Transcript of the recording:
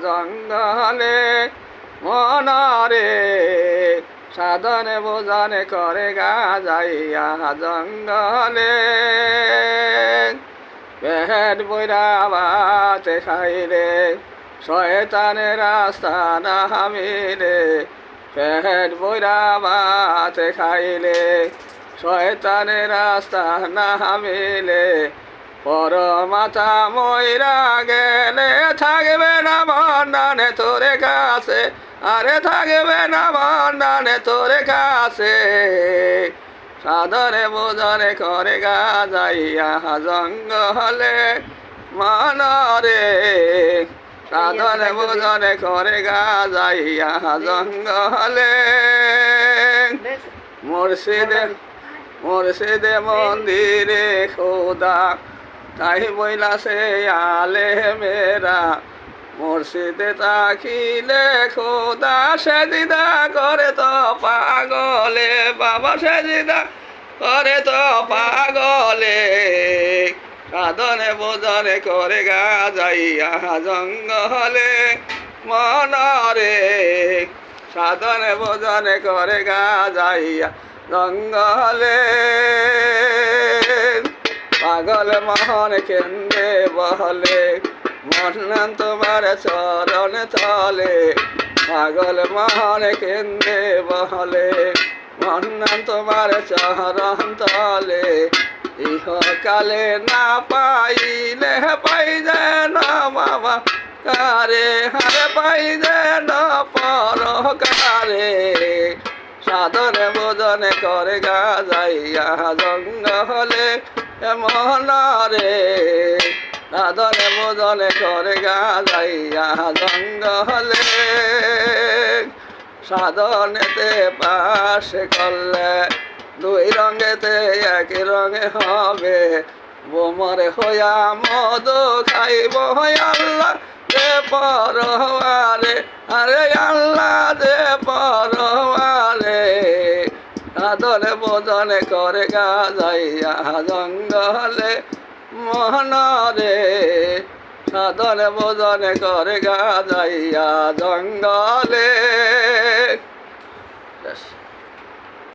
জঙ্গলে মনরে সাধনে বোঝনে করে গা যাইয়া জঙ্গলে পেট বইরা ভাতে খাইলে শয়তানের রাস্তা না হামিলে পেট বইরা ভাতে খাইলে শয়তানের রাস্তা না হামিলে পর মাথা ময়রা গেলে থাকবে না বন্ধানে তোরে কাছে আরে থাকবে না বন্ধানে তোরে কাছে সাধনে বোঝনে করে গা যাইয়া জঙ্গলে মনরে সাধনে বোঝনে করে গা যাইয়া জঙ্গলে মুর্শিদে মন্দিরে খোদা তাই বইলাছে আলে মেরা মুর্শিদে তাকিলে খোদা সেজদা করে তো পাগলে বাবা সেজদা করে তো পাগলে সাধনে বোঝনে করে গা যাইয়া জঙ্গলে মনরে সাধনে বোঝনে করে গা যাইয়া জঙ্গলে পাগল মোহন কেন্দ্রে বহলে মন তোমার চরণ তলে পাগল মোহন কেন্দ্রে বহলে মন তোমার চরণ তলে ইহকালে না পাইলে পাই যেন বাবা কারে হারে পাই যেন পরকারে সাধনে বোঝনে করে গা যাইয়া জঙ্গলে মনরে সাধনে বোঝনে করে গা যাইয়া জঙ্গলে সাধনেতে পাশে করলে দুই রঙেতে একই রঙে হবে বোমরে হইয়া মধু খাইব আল্লাহ দে পরওয়ারে আরে আল্লাহ দে পরওয়ারে সাধনে বোঝনে করে গা যাইয়া জঙ্গলে মনরে সাধনে বোঝনে করে গা যাইয়া জঙ্গলে।